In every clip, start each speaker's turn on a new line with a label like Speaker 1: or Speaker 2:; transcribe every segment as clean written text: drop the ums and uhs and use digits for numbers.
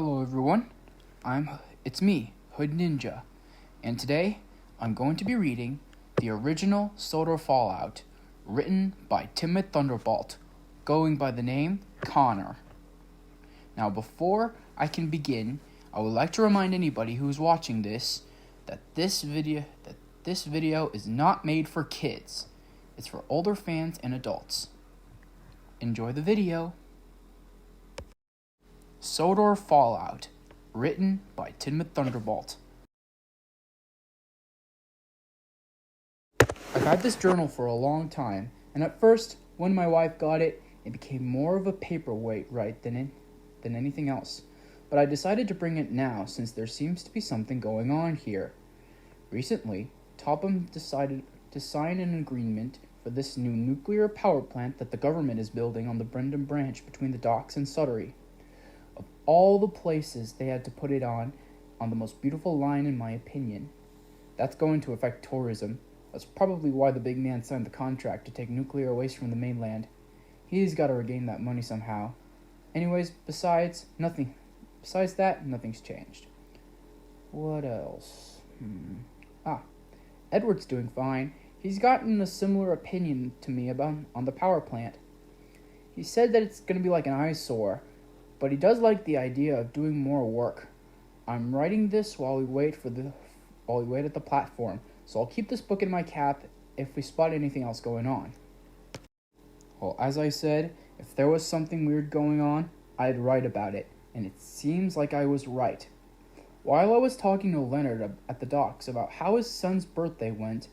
Speaker 1: Hello everyone, it's me, Hood Ninja, and today I'm going to be reading the original Sodor Fallout, written by Tidmouth Thunderbolt, going by the name Connor. Now before I can begin, I would like to remind anybody who's watching this that this video is not made for kids. It's for older fans and adults. Enjoy the video. Sodor Fallout, written by Tidmouth Thunderbolt. I've had this journal for a long time, and at first, when my wife got it, it became more of a paperweight than anything else. But I decided to bring it now since there seems to be something going on here. Recently, Topham decided to sign an agreement for this new nuclear power plant that the government is building on the Brendan branch between the docks and Sodor. Of all the places they had to put it on the most beautiful line in my opinion. That's going to affect tourism. That's probably why the big man signed the contract to take nuclear waste from the mainland. He's got to regain that money somehow. Anyways, besides that, nothing's changed. What else? Edward's doing fine. He's gotten a similar opinion to me on the power plant. He said that it's going to be like an eyesore, but he does like the idea of doing more work. I'm writing this while we wait at the platform, so I'll keep this book in my cap if we spot anything else going on. Well, as I said, if there was something weird going on, I'd write about it, and it seems like I was right. While I was talking to Leonard at the docks about how his son's birthday went,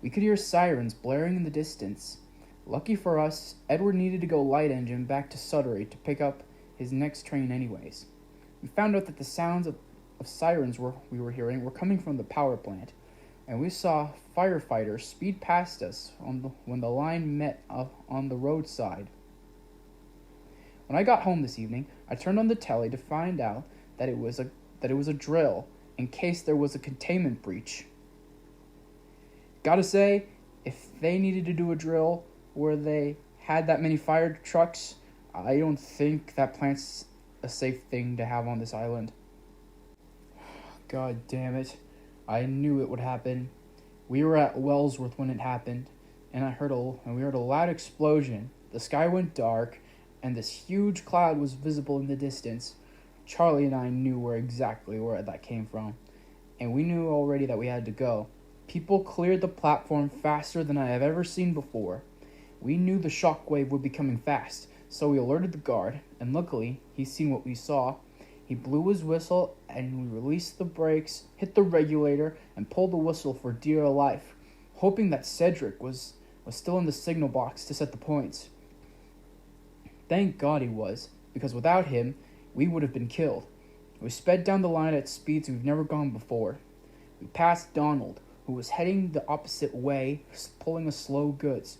Speaker 1: we could hear sirens blaring in the distance. Lucky for us, Edward needed to go light engine back to Sodor to pick up his next train anyways. We found out that the sounds of sirens we were hearing were coming from the power plant, and we saw firefighters speed past us when the line met on the roadside. When I got home this evening, I turned on the telly to find out that it was a drill in case there was a containment breach. Gotta say, if they needed to do a drill where they had that many fire trucks, I don't think that plant's a safe thing to have on this island. God damn it. I knew it would happen. We were at Wellsworth when it happened, and we heard a loud explosion. The sky went dark, and this huge cloud was visible in the distance. Charlie and I knew exactly where that came from, and we knew already that we had to go. People cleared the platform faster than I have ever seen before. We knew the shockwave would be coming fast, so we alerted the guard, and luckily, he's seen what we saw. He blew his whistle, and we released the brakes, hit the regulator, and pulled the whistle for dear life, hoping that Cedric was still in the signal box to set the points. Thank God he was, because without him, we would have been killed. We sped down the line at speeds we've never gone before. We passed Donald, who was heading the opposite way, pulling a slow goods.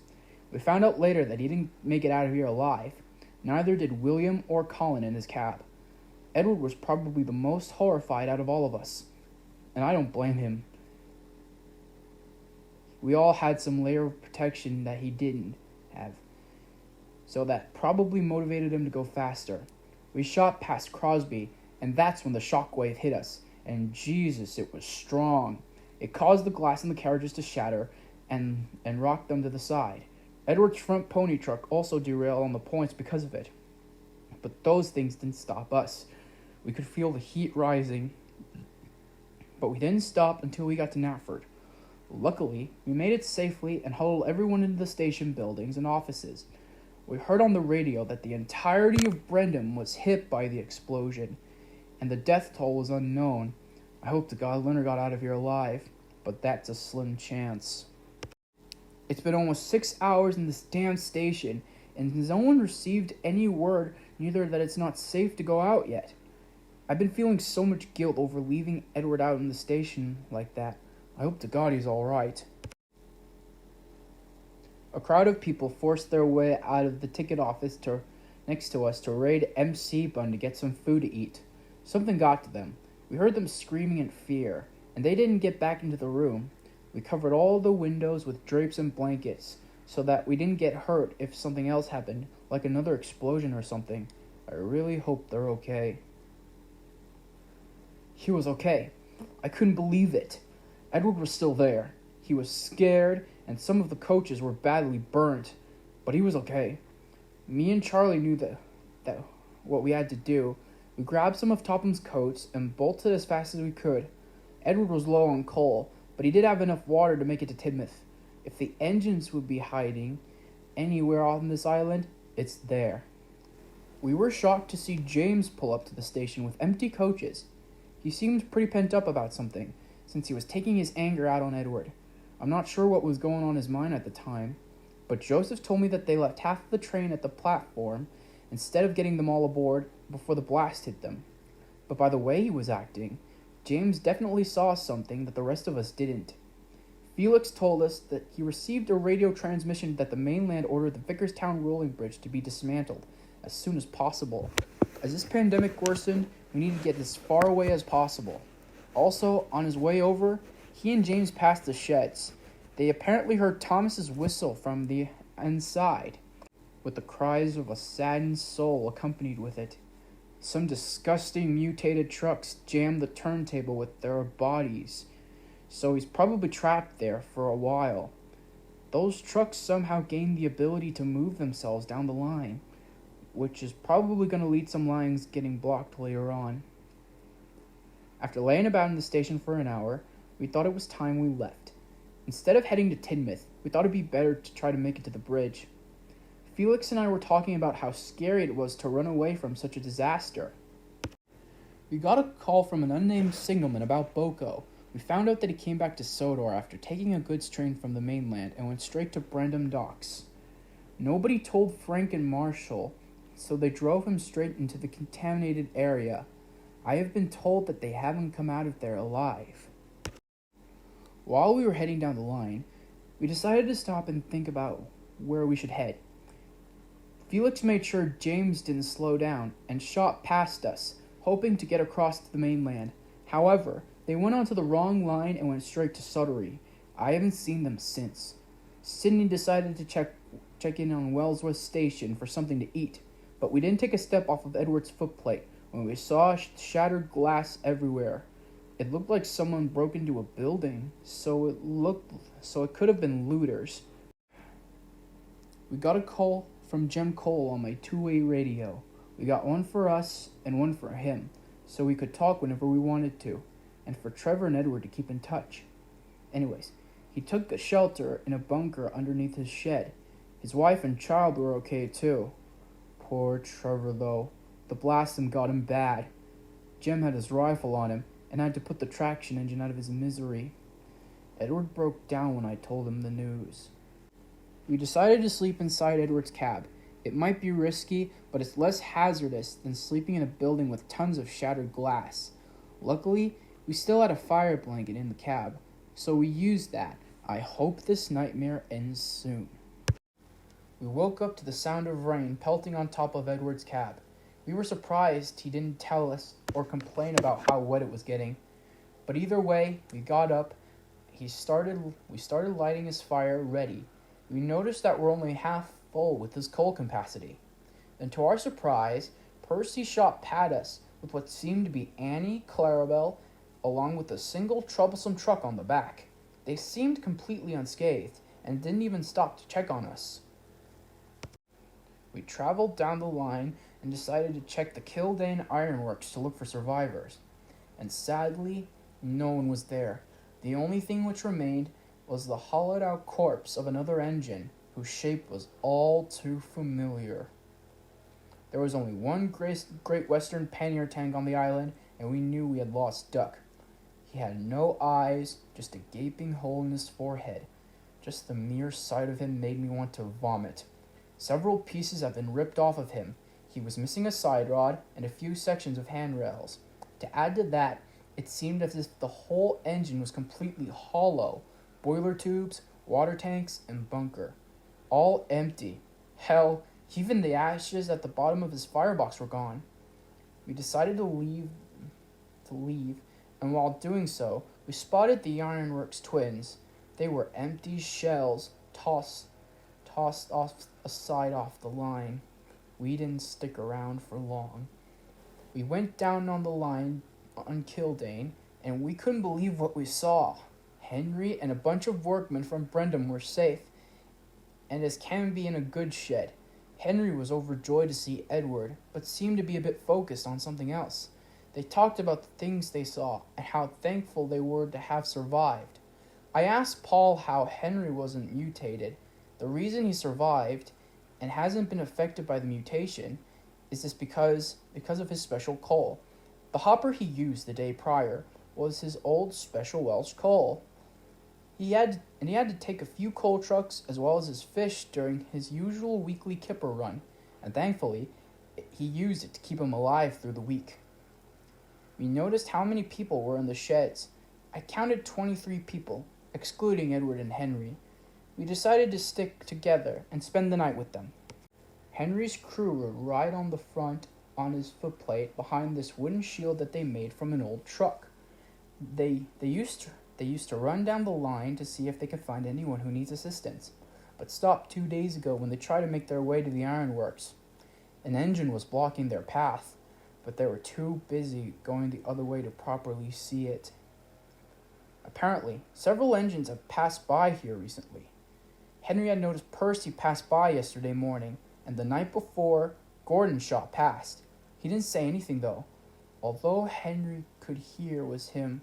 Speaker 1: We found out later that he didn't make it out of here alive. Neither did William or Colin in his cab. Edward was probably the most horrified out of all of us, and I don't blame him. We all had some layer of protection that he didn't have, so that probably motivated him to go faster. We shot past Crosby, and that's when the shockwave hit us, and Jesus, it was strong. It caused the glass in the carriages to shatter and rocked them to the side. Edward's front pony truck also derailed on the points because of it. But those things didn't stop us. We could feel the heat rising, but we didn't stop until we got to Nafford. Luckily, we made it safely and huddled everyone into the station buildings and offices. We heard on the radio that the entirety of Brendan was hit by the explosion, and the death toll was unknown. I hope to God Leonard got out of here alive, but that's a slim chance. It's been almost 6 hours in this damn station, and no one received any word, neither that it's not safe to go out yet. I've been feeling so much guilt over leaving Edward out in the station like that. I hope to God he's alright. A crowd of people forced their way out of the ticket office next to us to raid MC Bun to get some food to eat. Something got to them. We heard them screaming in fear, and they didn't get back into the room. We covered all the windows with drapes and blankets, so that we didn't get hurt if something else happened, like another explosion or something. I really hope they're okay. He was okay. I couldn't believe it. Edward was still there. He was scared, and some of the coaches were badly burnt, but he was okay. Me and Charlie knew that what we had to do. We grabbed some of Topham's coats and bolted as fast as we could. Edward was low on coal, but he did have enough water to make it to Tidmouth. If the engines would be hiding anywhere on this island, it's there. We were shocked to see James pull up to the station with empty coaches. He seemed pretty pent up about something, since he was taking his anger out on Edward. I'm not sure what was going on in his mind at the time, but Joseph told me that they left half of the train at the platform instead of getting them all aboard before the blast hit them. But by the way he was acting, James definitely saw something that the rest of us didn't. Felix told us that he received a radio transmission that the mainland ordered the Vickerstown rolling bridge to be dismantled as soon as possible. As this pandemic worsened, we needed to get as far away as possible. Also, on his way over, he and James passed the sheds. They apparently heard Thomas's whistle from the inside, with the cries of a saddened soul accompanied with it. Some disgusting mutated trucks jammed the turntable with their bodies, so he's probably trapped there for a while. Those trucks somehow gained the ability to move themselves down the line, which is probably going to lead some lines getting blocked later on. After laying about in the station for an hour, we thought it was time we left. Instead of heading to Tidmouth, we thought it'd be better to try to make it to the bridge. Felix and I were talking about how scary it was to run away from such a disaster. We got a call from an unnamed signalman about Boko. We found out that he came back to Sodor after taking a goods train from the mainland and went straight to Brandham Docks. Nobody told Frank and Marshall, so they drove him straight into the contaminated area. I have been told that they haven't come out of there alive. While we were heading down the line, we decided to stop and think about where we should head. Felix made sure James didn't slow down and shot past us, hoping to get across to the mainland. However, they went onto the wrong line and went straight to Sodor. I haven't seen them since. Sydney decided to check in on Wellsworth Station for something to eat, but we didn't take a step off of Edward's footplate when we saw shattered glass everywhere. It looked like someone broke into a building, so it could have been looters. We got a call from Jem Cole on my two-way radio. We got one for us and one for him, so we could talk whenever we wanted to, and for Trevor and Edward to keep in touch. Anyways, he took a shelter in a bunker underneath his shed. His wife and child were okay too. Poor Trevor though. The blasting got him bad. Jem had his rifle on him and had to put the traction engine out of his misery. Edward broke down when I told him the news. We decided to sleep inside Edward's cab. It might be risky, but it's less hazardous than sleeping in a building with tons of shattered glass. Luckily, we still had a fire blanket in the cab, so we used that. I hope this nightmare ends soon. We woke up to the sound of rain pelting on top of Edward's cab. We were surprised he didn't tell us or complain about how wet it was getting. But either way, we got up. We started lighting his fire ready. We noticed that we're only half full with his coal capacity. Then to our surprise, Percy shot past us with what seemed to be Annie, Clarabelle, along with a single troublesome truck on the back. They seemed completely unscathed and didn't even stop to check on us. We traveled down the line and decided to check the Kildane ironworks to look for survivors. And sadly, no one was there. The only thing which remained was the hollowed-out corpse of another engine, whose shape was all too familiar. There was only one Great Western pannier tank on the island, and we knew we had lost Duck. He had no eyes, just a gaping hole in his forehead. Just the mere sight of him made me want to vomit. Several pieces have been ripped off of him. He was missing a side rod and a few sections of handrails. To add to that, it seemed as if the whole engine was completely hollow. Boiler tubes, water tanks, and bunker. All empty. Hell, even the ashes at the bottom of his firebox were gone. We decided to leave, and while doing so, we spotted the Ironworks twins. They were empty shells tossed aside off the line. We didn't stick around for long. We went down on the line on Kildane, and we couldn't believe what we saw. Henry and a bunch of workmen from Brendam were safe, and as can be in a goods shed. Henry was overjoyed to see Edward, but seemed to be a bit focused on something else. They talked about the things they saw, and how thankful they were to have survived. I asked Paul how Henry wasn't mutated. The reason he survived, and hasn't been affected by the mutation, is this because of his special coal. The hopper he used the day prior was his old special Welsh coal. He had to take a few coal trucks as well as his fish during his usual weekly kipper run, and thankfully, he used it to keep him alive through the week. We noticed how many people were in the sheds. I counted 23 people, excluding Edward and Henry. We decided to stick together and spend the night with them. Henry's crew would ride on the front on his footplate behind this wooden shield that they made from an old truck. They used to run down the line to see if they could find anyone who needs assistance, but stopped 2 days ago when they tried to make their way to the ironworks. An engine was blocking their path, but they were too busy going the other way to properly see it. Apparently, several engines have passed by here recently. Henry had noticed Percy pass by yesterday morning, and the night before, Gordon shot past. He didn't say anything, though. Although Henry could hear was him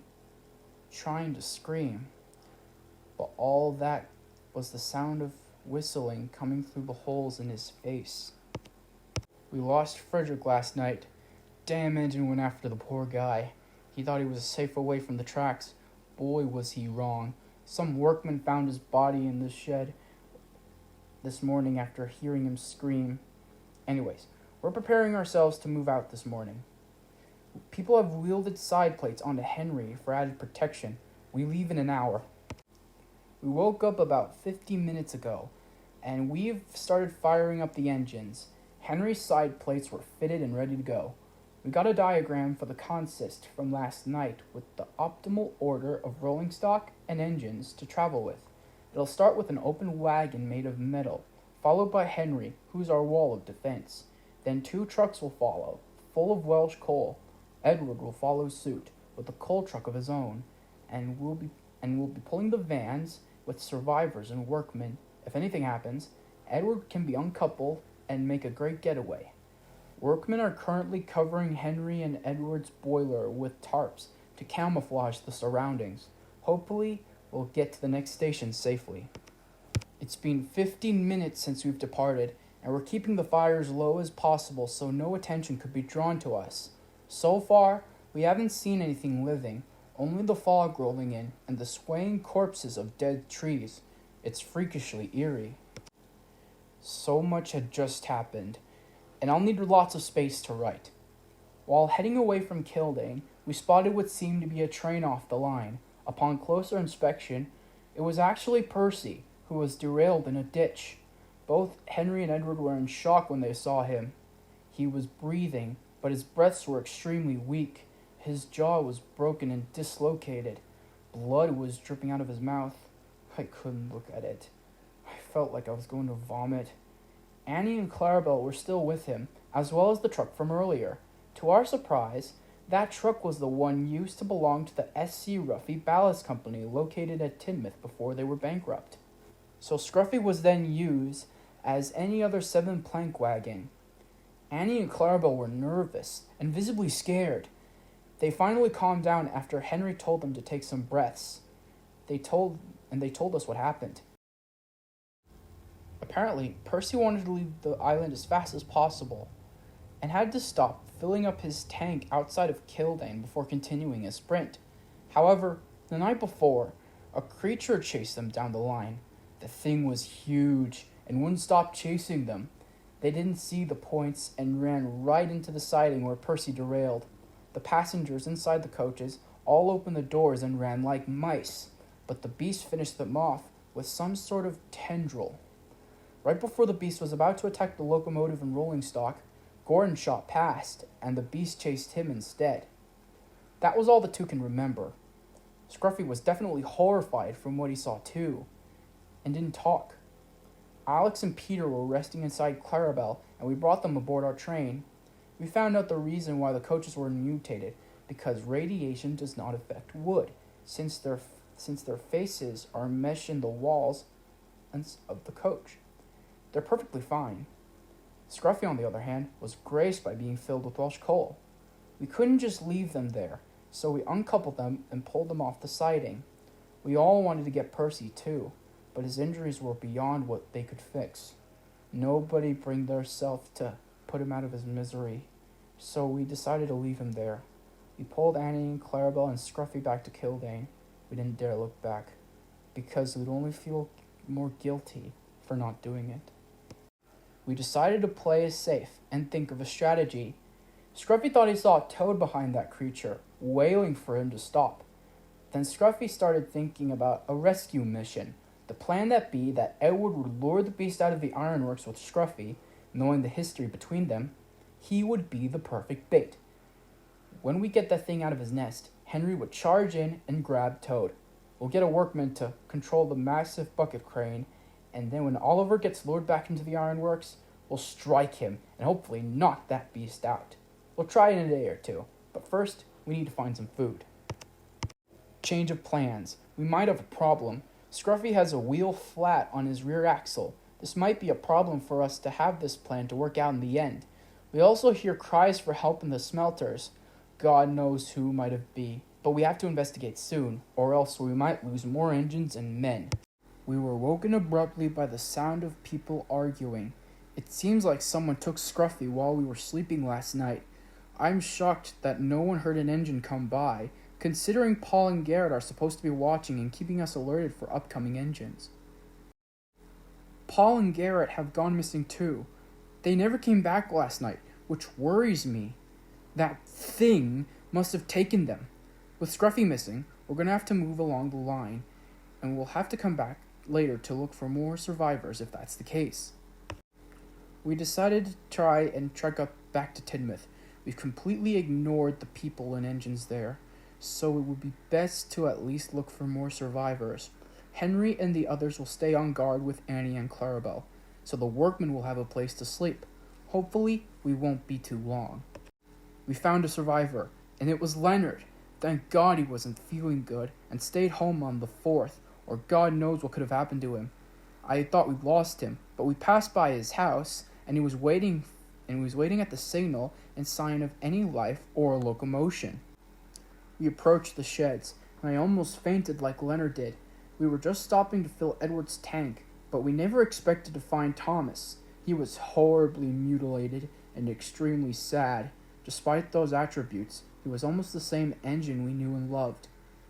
Speaker 1: trying to scream. But all that was the sound of whistling coming through the holes in his face. We lost Frederick last night. Damn engine went after the poor guy. He thought he was safe away from the tracks. Boy, was he wrong. Some workman found his body in the shed this morning after hearing him scream. Anyways, we're preparing ourselves to move out this morning. People have wielded side plates onto Henry for added protection. We leave in an hour. We woke up about 50 minutes ago, and we've started firing up the engines. Henry's side plates were fitted and ready to go. We got a diagram for the consist from last night with the optimal order of rolling stock and engines to travel with. It'll start with an open wagon made of metal, followed by Henry, who's our wall of defense. Then 2 trucks will follow, full of Welsh coal. Edward will follow suit with a coal truck of his own, and we'll be pulling the vans with survivors and workmen. If anything happens, Edward can be uncoupled and make a great getaway. Workmen are currently covering Henry and Edward's boiler with tarps to camouflage the surroundings. Hopefully, we'll get to the next station safely. It's been 15 minutes since we've departed, and we're keeping the fire as low as possible so no attention could be drawn to us. So far, we haven't seen anything living, only the fog rolling in and the swaying corpses of dead trees. It's freakishly eerie. So much had just happened, and I'll need lots of space to write. While heading away from Kildane, we spotted what seemed to be a train off the line. Upon closer inspection, it was actually Percy, who was derailed in a ditch. Both Henry and Edward were in shock when they saw him. He was breathing, but his breaths were extremely weak. His jaw was broken and dislocated. Blood was dripping out of his mouth. I couldn't look at it. I felt like I was going to vomit. Annie and Clarabelle were still with him, as well as the truck from earlier. To our surprise, that truck was the one used to belong to the S.C. Ruffy Ballast Company located at Tidmouth before they were bankrupt. So Scruffy was then used as any other 7-plank wagon. Annie and Clarabelle were nervous and visibly scared. They finally calmed down after Henry told them to take some breaths. They told us what happened. Apparently, Percy wanted to leave the island as fast as possible, and had to stop filling up his tank outside of Kildane before continuing his sprint. However, the night before, a creature chased them down the line. The thing was huge and wouldn't stop chasing them. They didn't see the points and ran right into the siding where Percy derailed. The passengers inside the coaches all opened the doors and ran like mice, but the beast finished them off with some sort of tendril. Right before the beast was about to attack the locomotive and rolling stock, Gordon shot past, and the beast chased him instead. That was all the 2 can remember. Scruffy was definitely horrified from what he saw too, and didn't talk. Alex and Peter were resting inside Clarabelle, and we brought them aboard our train. We found out the reason why the coaches were mutated, because radiation does not affect wood, since their faces are meshed in the walls of the coach. They're perfectly fine. Scruffy, on the other hand, was graced by being filled with Welsh coal. We couldn't just leave them there, so we uncoupled them and pulled them off the siding. We all wanted to get Percy too, but his injuries were beyond what they could fix. Nobody bring theirself to put him out of his misery, so we decided to leave him there. We pulled Annie and Clarabelle and Scruffy back to Kildane. We didn't dare look back, because we'd only feel more guilty for not doing it. We decided to play it safe and think of a strategy. Scruffy thought he saw a toad behind that creature, wailing for him to stop. Then Scruffy started thinking about a rescue mission. The plan that Edward would lure the beast out of the ironworks with Scruffy, knowing the history between them. He would be the perfect bait. When we get that thing out of his nest, Henry would charge in and grab Toad. We'll get a workman to control the massive bucket crane, and then when Oliver gets lured back into the ironworks, we'll strike him and hopefully knock that beast out. We'll try it in a day or two, but first, we need to find some food. Change of plans. We might have a problem. Scruffy has a wheel flat on his rear axle. This might be a problem for us to have this plan to work out in the end. We also hear cries for help in the smelters. God knows who might it be, but we have to investigate soon, or else we might lose more engines and men. We were woken abruptly by the sound of people arguing. It seems like someone took Scruffy while we were sleeping last night. I'm shocked that no one heard an engine come by, considering Paul and Garrett are supposed to be watching and keeping us alerted for upcoming engines. Paul and Garrett have gone missing too. They never came back last night, which worries me. That thing must have taken them. With Scruffy missing, we're going to have to move along the line, and we'll have to come back later to look for more survivors if that's the case. We decided to try and trek up back to Tidmouth. We've completely ignored the people and engines there, so it would be best to at least look for more survivors. Henry and the others will stay on guard with Annie and Clarabelle, so the workmen will have a place to sleep. Hopefully, we won't be too long. We found a survivor, and it was Leonard. Thank God he wasn't feeling good and stayed home on the 4th, or God knows what could have happened to him. I thought we'd lost him, but we passed by his house, and he was waiting at the signal in sign of any life or locomotion. We approached the sheds, and I almost fainted like Leonard did. We were just stopping to fill Edward's tank, but we never expected to find Thomas. He was horribly mutilated and extremely sad. Despite those attributes, he was almost the same engine we knew and loved.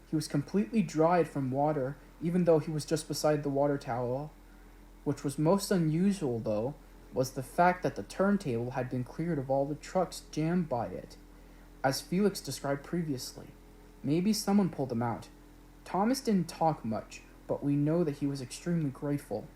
Speaker 1: He was completely dried from water, even though he was just beside the water tower. Which was most unusual, though, was the fact that the turntable had been cleared of all the trucks jammed by it, as Felix described previously. Maybe someone pulled him out. Thomas didn't talk much, but we know that he was extremely grateful.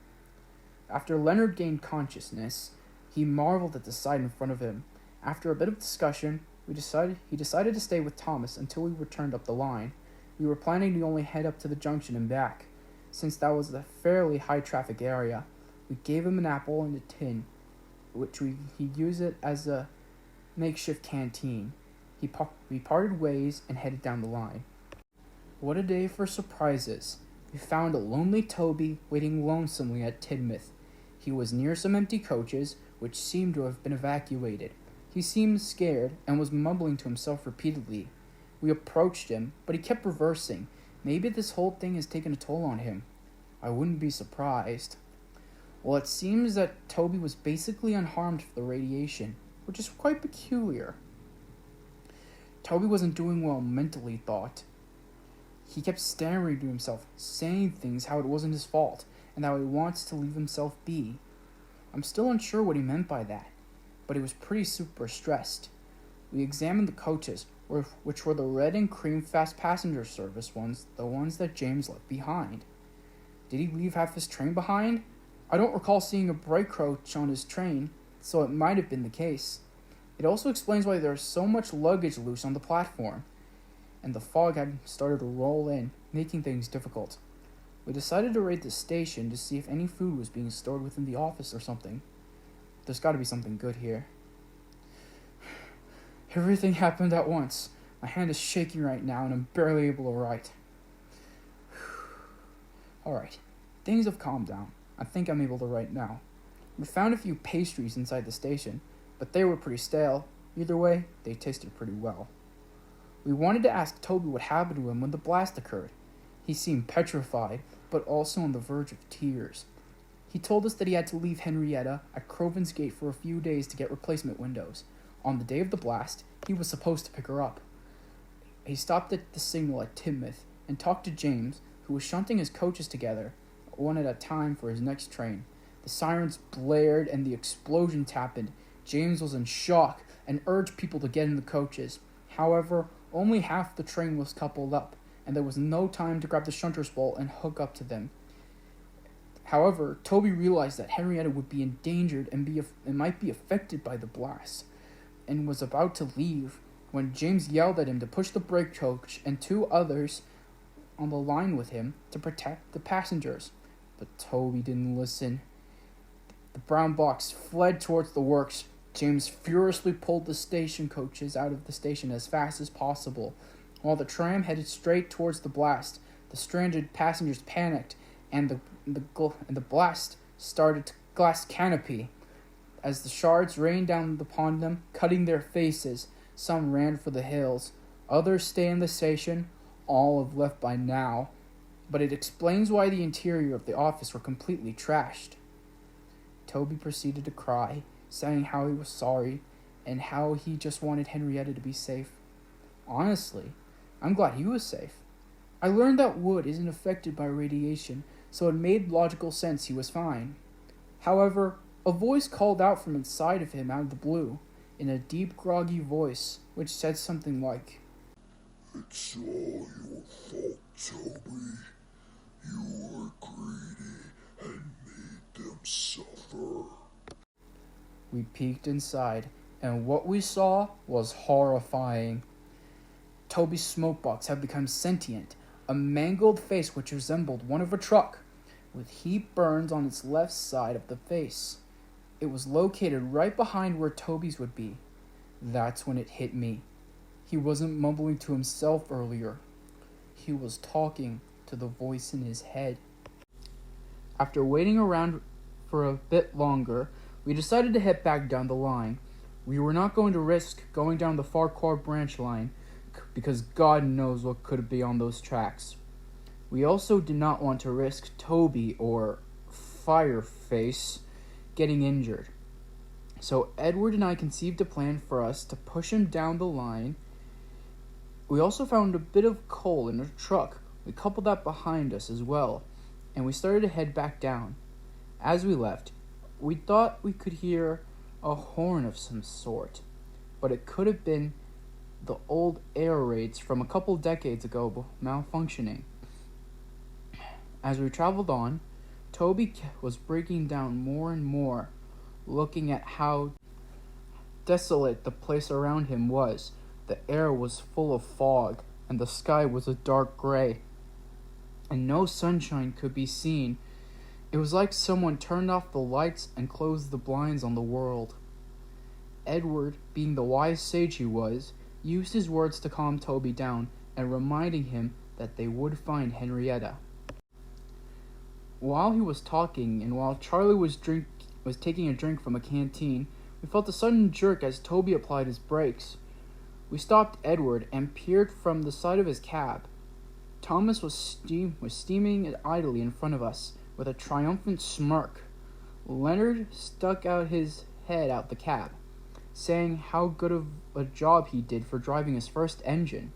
Speaker 1: After Leonard gained consciousness, he marveled at the sight in front of him. After a bit of discussion, he decided to stay with Thomas until we returned up the line. We were planning to only head up to the junction and back, since that was a fairly high-traffic area. We gave him an apple and a tin, which he'd use it as a makeshift canteen. We parted ways and headed down the line. What a day for surprises. We found a lonely Toby waiting lonesomely at Tidmouth. He was near some empty coaches, which seemed to have been evacuated. He seemed scared and was mumbling to himself repeatedly. We approached him, but he kept reversing. Maybe this whole thing has taken a toll on him. I wouldn't be surprised. Well, it seems that Toby was basically unharmed for the radiation, which is quite peculiar. Toby wasn't doing well mentally, thought. He kept stammering to himself, saying things how it wasn't his fault, and how he wants to leave himself be. I'm still unsure what he meant by that, but he was pretty super stressed. We examined the coaches, which were the red and cream fast passenger service ones, the ones that James left behind. Did he leave half his train behind? I don't recall seeing a bright coach on his train, so it might have been the case. It also explains why there's so much luggage loose on the platform, and the fog had started to roll in, making things difficult. We decided to raid the station to see if any food was being stored within the office or something. There's got to be something good here. Everything happened at once. My hand is shaking right now, and I'm barely able to write. Alright, things have calmed down. I think I'm able to write now. We found a few pastries inside the station, but they were pretty stale. Either way, they tasted pretty well. We wanted to ask Toby what happened to him when the blast occurred. He seemed petrified, but also on the verge of tears. He told us that he had to leave Henrietta at Crovan's Gate for a few days to get replacement windows. On the day of the blast, he was supposed to pick her up. He stopped at the signal at Tidmouth and talked to James, who was shunting his coaches together, one at a time for his next train. The sirens blared and the explosions happened. James was in shock and urged people to get in the coaches. However, only half the train was coupled up, and there was no time to grab the shunter's bolt and hook up to them. However, Toby realized that Henrietta would be endangered and might be affected by the blast, and was about to leave when James yelled at him to push the brake coach and two others on the line with him to protect the passengers. But Toby didn't listen. The brown box fled towards the works. James furiously pulled the station coaches out of the station as fast as possible. While the tram headed straight towards the blast, the stranded passengers panicked, and the blast started to glass canopy. As the shards rained down upon them, cutting their faces, some ran for the hills. Others stayed in the station. All have left by now. But it explains why the interior of the office were completely trashed. Toby proceeded to cry, saying how he was sorry and how he just wanted Henrietta to be safe. Honestly, I'm glad he was safe. I learned that wood isn't affected by radiation, so it made logical sense he was fine. However, a voice called out from inside of him out of the blue, in a deep, groggy voice, which said something like,
Speaker 2: "It's all your fault, Toby. You were greedy and made them suffer."
Speaker 1: We peeked inside, and what we saw was horrifying. Toby's smokebox had become sentient, a mangled face which resembled one of a truck, with heat burns on its left side of the face. It was located right behind where Toby's would be. That's when it hit me. He wasn't mumbling to himself earlier. He was talking to the voice in his head. After waiting around for a bit longer, we decided to head back down the line. We were not going to risk going down the Farquhar branch line, because God knows what could be on those tracks. We also did not want to risk Toby, or Fireface, getting injured. So Edward and I conceived a plan for us to push him down the line. We also found a bit of coal in a truck. We coupled that behind us as well, and we started to head back down. As we left, we thought we could hear a horn of some sort, but it could have been the old air raids from a couple decades ago malfunctioning. As we traveled on, Toby was breaking down more and more, looking at how desolate the place around him was. The air was full of fog, and the sky was a dark gray, and no sunshine could be seen. It was like someone turned off the lights and closed the blinds on the world. Edward, being the wise sage he was, used his words to calm Toby down and reminding him that they would find Henrietta. While he was talking and while Charlie was taking a drink from a canteen, we felt a sudden jerk as Toby applied his brakes. We stopped Edward and peered from the side of his cab. Thomas was steaming idly in front of us with a triumphant smirk. Leonard stuck out his head out the cab, saying how good of a job he did for driving his first engine.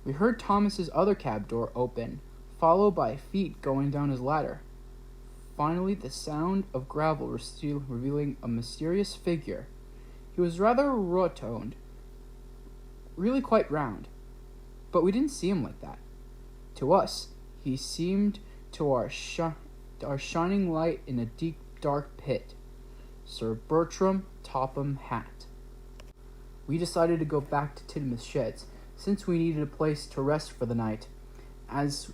Speaker 1: We heard Thomas's other cab door open, followed by feet going down his ladder. Finally, the sound of gravel revealing a mysterious figure. He was rather rotund, really quite round, but we didn't see him like that. To us, he seemed to our shining light in a deep, dark pit. Sir Bertram Topham Hat. We decided to go back to Tidmouth Sheds, since we needed a place to rest for the night, as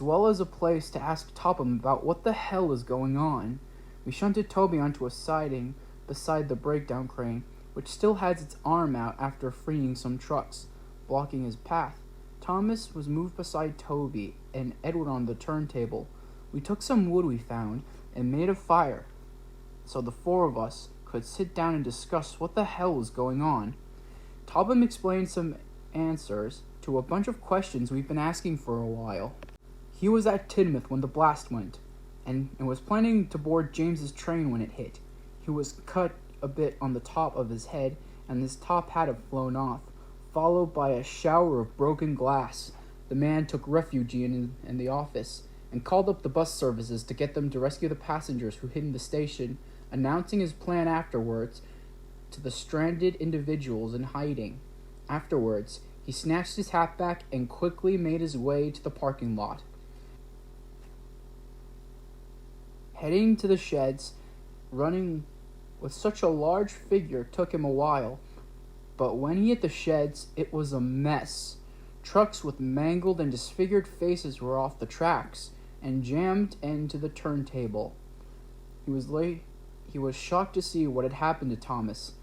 Speaker 1: well as a place to ask Topham about what the hell is going on. We shunted Toby onto a siding beside the breakdown crane, which still has its arm out after freeing some trucks. blocking his path. Thomas was moved beside Toby and Edward on the turntable. We took some wood we found and made a fire so the four of us could sit down and discuss what the hell was going on. Topham explained some answers to a bunch of questions we've been asking for a while. He was at Tidmouth when the blast went, and was planning to board James's train when it hit. He was cut a bit on the top of his head, and his top hat had flown off, followed by a shower of broken glass. The man took refuge in the office, and called up the bus services to get them to rescue the passengers who hid in the station, announcing his plan afterwards to the stranded individuals in hiding. Afterwards, he snatched his hat back and quickly made his way to the parking lot. Heading to the sheds, running with such a large figure took him a while, but when he hit the sheds, it was a mess. Trucks with mangled and disfigured faces were off the tracks and jammed into the turntable. He was shocked to see what had happened to Thomas.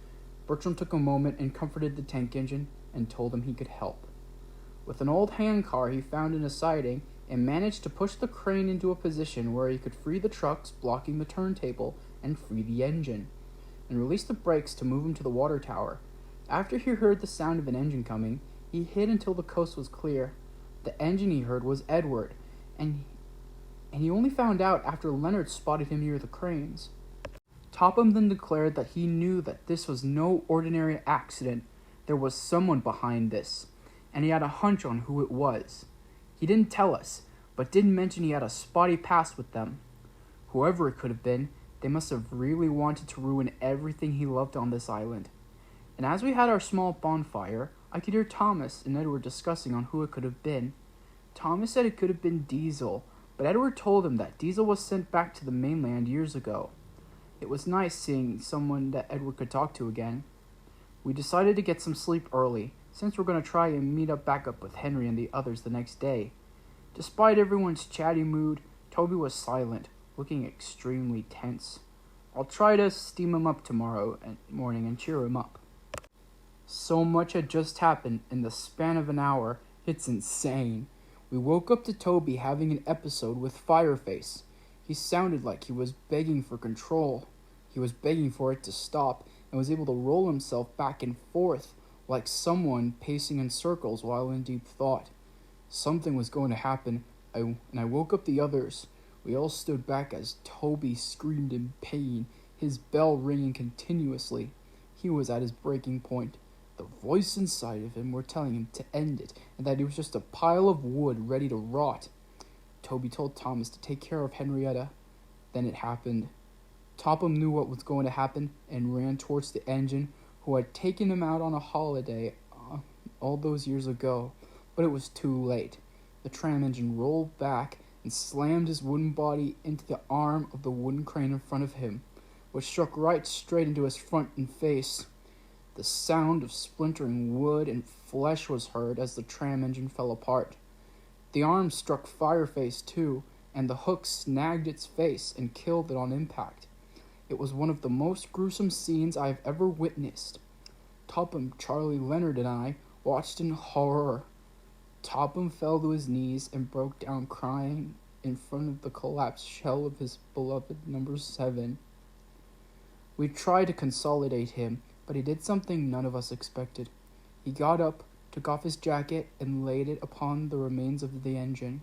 Speaker 1: Bertram took a moment and comforted the tank engine and told him he could help. With an old handcar he found in a siding and managed to push the crane into a position where he could free the trucks blocking the turntable and free the engine, and release the brakes to move him to the water tower. After he heard the sound of an engine coming, he hid until the coast was clear. The engine he heard was Edward, and he only found out after Leonard spotted him near the cranes. Topham then declared that he knew that this was no ordinary accident. There was someone behind this, and he had a hunch on who it was. He didn't tell us, but did mention he had a spotty past with them. Whoever it could have been, they must have really wanted to ruin everything he loved on this island. And as we had our small bonfire, I could hear Thomas and Edward discussing on who it could have been. Thomas said it could have been Diesel, but Edward told him that Diesel was sent back to the mainland years ago. It was nice seeing someone that Edward could talk to again. We decided to get some sleep early, since we're going to try and meet back up with Henry and the others the next day. Despite everyone's chatty mood, Toby was silent, looking extremely tense. I'll try to steam him up tomorrow morning and cheer him up. So much had just happened in the span of an hour, it's insane. We woke up to Toby having an episode with Fireface. He sounded like he was begging for control. He was begging for it to stop, and was able to roll himself back and forth like someone pacing in circles while in deep thought. Something was going to happen, and I woke up the others. We all stood back as Toby screamed in pain, his bell ringing continuously. He was at his breaking point. The voice inside of him were telling him to end it, and that he was just a pile of wood ready to rot. Toby told Thomas to take care of Henrietta. Then it happened. Topham knew what was going to happen and ran towards the engine, who had taken him out on a holiday all those years ago, but it was too late. The tram engine rolled back and slammed his wooden body into the arm of the wooden crane in front of him, which struck right straight into his front and face. The sound of splintering wood and flesh was heard as the tram engine fell apart. The arm struck Fireface too, and the hook snagged its face and killed it on impact. It was one of the most gruesome scenes I have ever witnessed. Topham, Charlie, Leonard, and I watched in horror. Topham fell to his knees and broke down crying in front of the collapsed shell of his beloved number 7. We tried to consolidate him, but he did something none of us expected. He got up, took off his jacket, and laid it upon the remains of the engine,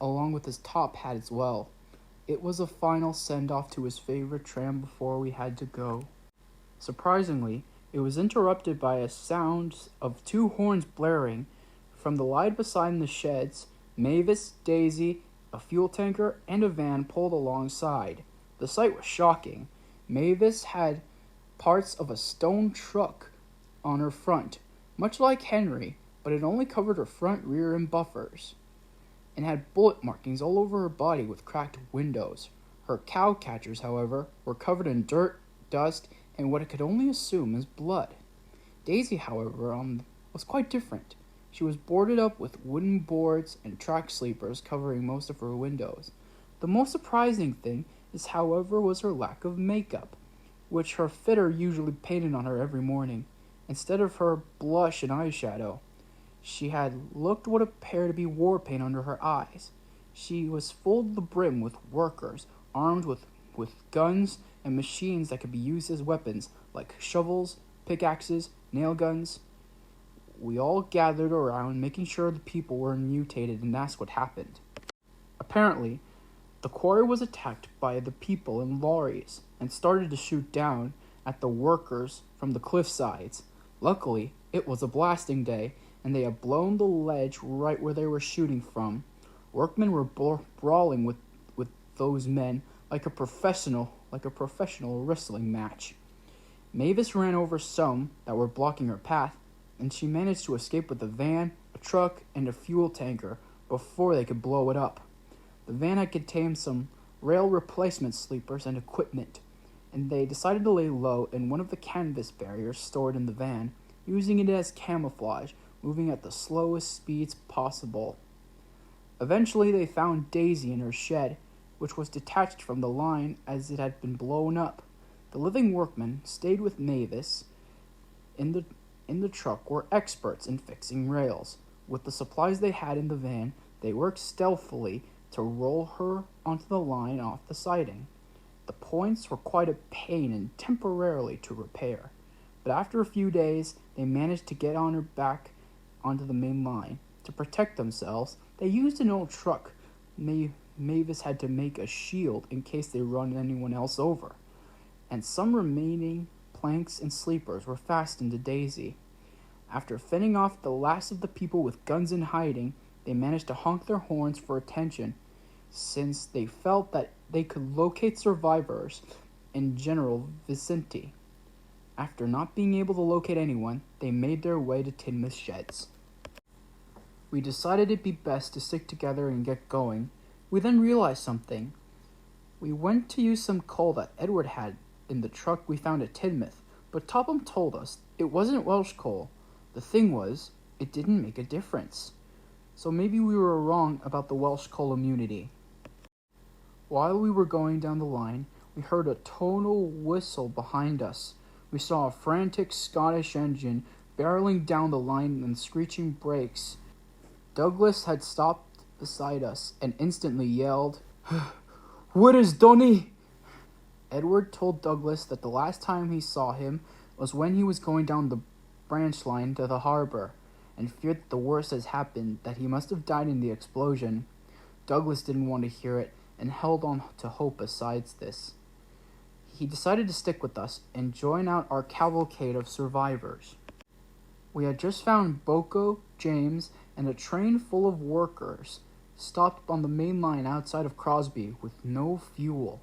Speaker 1: along with his top hat as well. It was a final send-off to his favorite tram before we had to go. Surprisingly, it was interrupted by a sound of 2 horns blaring. From the line beside the sheds, Mavis, Daisy, a fuel tanker, and a van pulled alongside. The sight was shocking. Mavis had parts of a stone truck on her front, much like Henry, but it only covered her front, rear, and buffers, and had bullet markings all over her body with cracked windows. Her cow catchers, however, were covered in dirt, dust, and what I could only assume is blood. Daisy, however, was quite different. She was boarded up with wooden boards and track sleepers covering most of her windows. The most surprising thing is, however, was her lack of makeup, which her fitter usually painted on her every morning, instead of her blush and eyeshadow. She had looked what appeared to be war paint under her eyes. She was full to the brim with workers, armed with guns and machines that could be used as weapons, like shovels, pickaxes, nail guns. We all gathered around, making sure the people were mutated, and asked what happened. Apparently, the quarry was attacked by the people in lorries and started to shoot down at the workers from the cliff sides. Luckily, it was a blasting day, and they had blown the ledge right where they were shooting from. Workmen were brawling with those men like a professional wrestling match. Mavis ran over some that were blocking her path, and she managed to escape with a van, a truck, and a fuel tanker before they could blow it up. The van had contained some rail replacement sleepers and equipment, and they decided to lay low in one of the canvas barriers stored in the van, using it as camouflage, moving at the slowest speeds possible. Eventually, they found Daisy in her shed, which was detached from the line as it had been blown up. The living workmen stayed with Mavis in the truck were experts in fixing rails. With the supplies they had in the van, they worked stealthily to roll her onto the line off the siding. The points were quite a pain and temporarily to repair, but after a few days, they managed to get on her back onto the main line. To protect themselves, they used an old truck. Mavis had to make a shield in case they run anyone else over, and some remaining planks and sleepers were fastened to Daisy. After fending off the last of the people with guns in hiding, they managed to honk their horns for attention, since they felt that they could locate survivors in general vicinity. After not being able to locate anyone, they made their way to Tidmouth sheds. We decided it'd be best to stick together and get going. We then realized something. We went to use some coal that Edward had in the truck we found at Tidmouth, but Topham told us it wasn't Welsh coal. The thing was, it didn't make a difference. So maybe we were wrong about the Welsh coal immunity. While we were going down the line, we heard a tonal whistle behind us. We saw a frantic Scottish engine barreling down the line and screeching brakes. Douglas had stopped beside us and instantly yelled, "Where is Donny?" Edward told Douglas that the last time he saw him was when he was going down the branch line to the harbor, and feared that the worst has happened, that he must have died in the explosion. Douglas didn't want to hear it and held on to hope besides this. He decided to stick with us and join out our cavalcade of survivors. We had just found Boko, James, and a train full of workers stopped on the main line outside of Crosby with no fuel.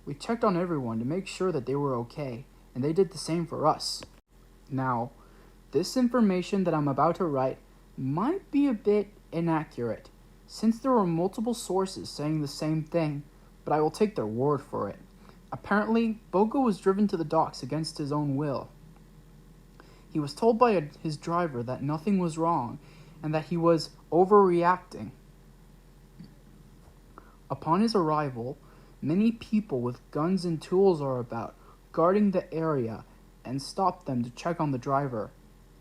Speaker 1: We checked on everyone to make sure that they were okay, and they did the same for us. Now, this information that I'm about to write might be a bit inaccurate, since there were multiple sources saying the same thing, but I will take their word for it. Apparently, Boko was driven to the docks against his own will. He was told by his driver that nothing was wrong and that he was overreacting. Upon his arrival, many people with guns and tools are about, guarding the area, and stopped them to check on the driver.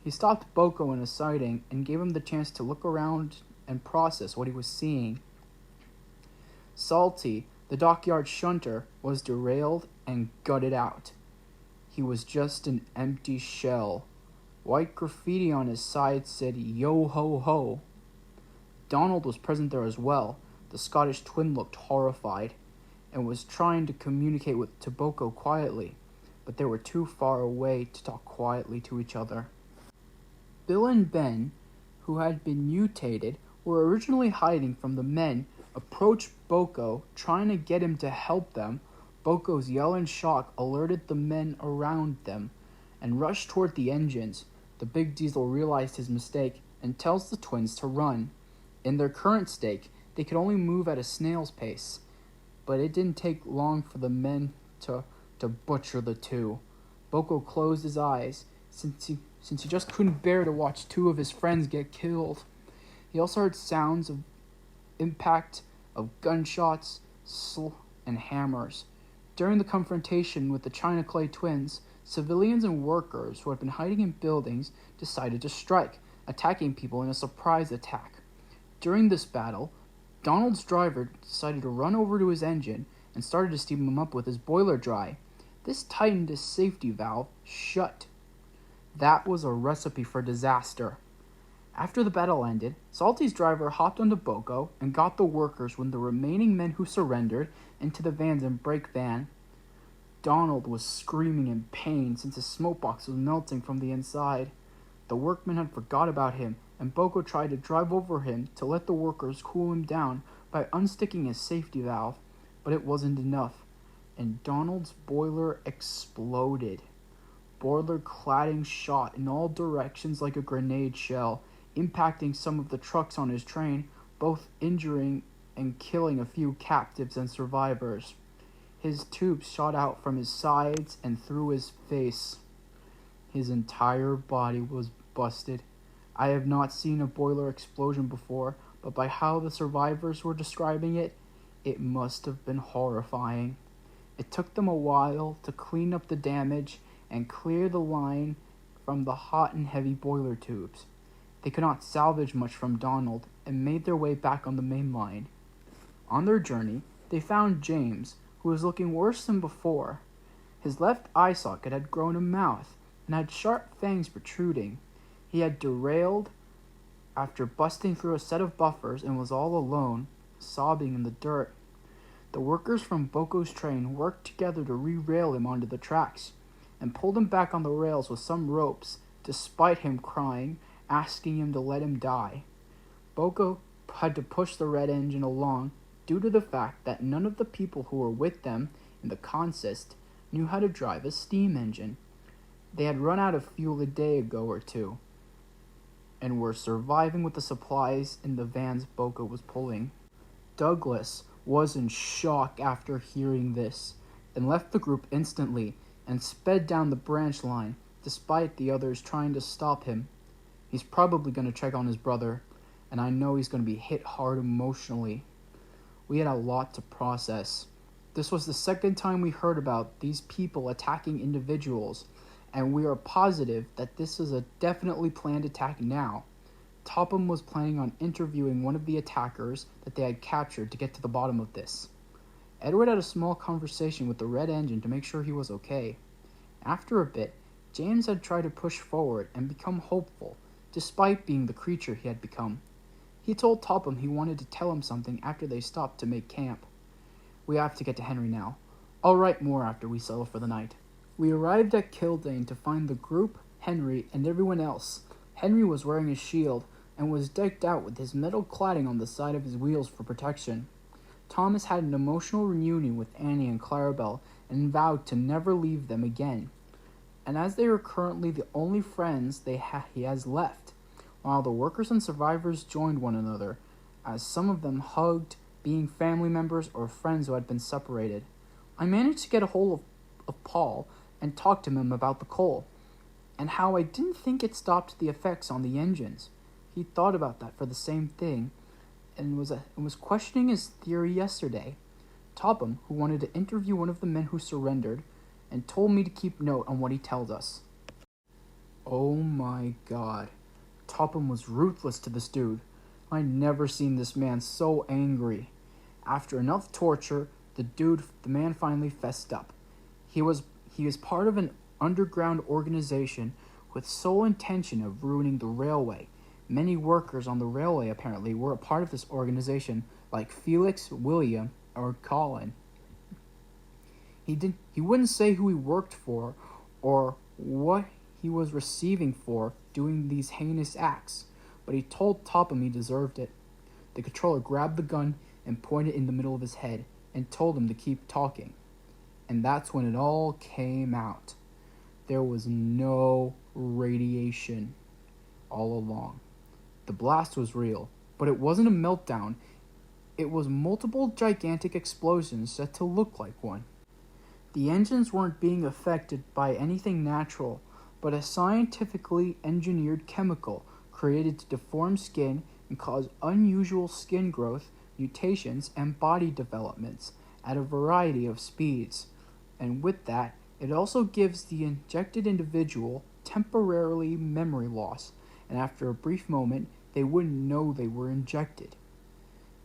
Speaker 1: He stopped Boko in a siding and gave him the chance to look around and process what he was seeing. Salty, the dockyard shunter, was derailed and gutted out. He was just an empty shell. White graffiti on his side said, "Yo ho ho." Donald was present there as well. The Scottish twin looked horrified and was trying to communicate with Boko quietly, but they were too far away to talk quietly to each other. Bill and Ben, who had been mutated, were originally hiding from the men, approached Boko, trying to get him to help them. Boko's yell and shock alerted the men around them and rushed toward the engines. The big diesel realized his mistake and tells the twins to run. In their current state, they could only move at a snail's pace, but it didn't take long for the men to butcher the two. Boko closed his eyes, since he just couldn't bear to watch two of his friends get killed. He also heard sounds of impact of gunshots and hammers. During the confrontation with the China Clay twins, civilians and workers who had been hiding in buildings decided to strike, attacking people in a surprise attack. During this battle, Donald's driver decided to run over to his engine and started to steam him up with his boiler dry. This tightened his safety valve shut. That was a recipe for disaster. After the battle ended, Salty's driver hopped onto Boko and got the workers with the remaining men who surrendered into the vans and brake van. Donald was screaming in pain since his smokebox was melting from the inside. The workmen had forgot about him, and Boko tried to drive over him to let the workers cool him down by unsticking his safety valve, but it wasn't enough, and Donald's boiler exploded. Boiler cladding shot in all directions like a grenade shell, impacting some of the trucks on his train, both injuring and killing a few captives and survivors. His tubes shot out from his sides and through his face. His entire body was busted. I have not seen a boiler explosion before, but by how the survivors were describing it, it must have been horrifying. It took them a while to clean up the damage and clear the line from the hot and heavy boiler tubes. They could not salvage much from Donald and made their way back on the main line. On their journey, they found James, who was looking worse than before. His left eye socket had grown a mouth and had sharp fangs protruding. He had derailed after busting through a set of buffers and was all alone, sobbing in the dirt. The workers from Boko's train worked together to re-rail him onto the tracks and pulled him back on the rails with some ropes, despite him crying, asking him to let him die. Boko had to push the red engine along due to the fact that none of the people who were with them in the consist knew how to drive a steam engine. They had run out of fuel a day ago or two, and were surviving with the supplies in the vans Boko was pulling. Douglas was in shock after hearing this, and left the group instantly and sped down the branch line, despite the others trying to stop him. He's probably going to check on his brother, and I know he's going to be hit hard emotionally. We had a lot to process. This was the second time we heard about these people attacking individuals, and we are positive that this is a definitely planned attack now. Topham was planning on interviewing one of the attackers that they had captured to get to the bottom of this. Edward had a small conversation with the Red Engine to make sure he was okay. After a bit, James had tried to push forward and become hopeful, despite being the creature he had become. He told Topham he wanted to tell him something after they stopped to make camp. We have to get to Henry now. I'll write more after we settle for the night. We arrived at Kildane to find the group, Henry, and everyone else. Henry was wearing a shield and was decked out with his metal cladding on the side of his wheels for protection. Thomas had an emotional reunion with Annie and Clarabelle and vowed to never leave them again. And as they are currently the only friends he has left, while the workers and survivors joined one another, as some of them hugged, being family members or friends who had been separated. I managed to get a hold of Paul and talk to him about the coal, and how I didn't think it stopped the effects on the engines. He thought about that for the same thing, and was questioning his theory yesterday. Topham, who wanted to interview one of the men who surrendered, and told me to keep note on what he tells us. Oh my god. Topham was ruthless to this dude. I'd never seen this man so angry. After enough torture, the man finally fessed up. He was part of an underground organization with sole intention of ruining the railway. Many workers on the railway apparently were a part of this organization, like Felix, William, or Colin. He wouldn't say who he worked for or what he was receiving for doing these heinous acts, but he told Topham he deserved it. The controller grabbed the gun and pointed in the middle of his head and told him to keep talking. And that's when it all came out. There was no radiation all along. The blast was real, but it wasn't a meltdown. It was multiple gigantic explosions set to look like one. The engines weren't being affected by anything natural, but a scientifically engineered chemical created to deform skin and cause unusual skin growth, mutations, and body developments at a variety of speeds. And with that, it also gives the injected individual temporarily memory loss and after a brief moment, they wouldn't know they were injected.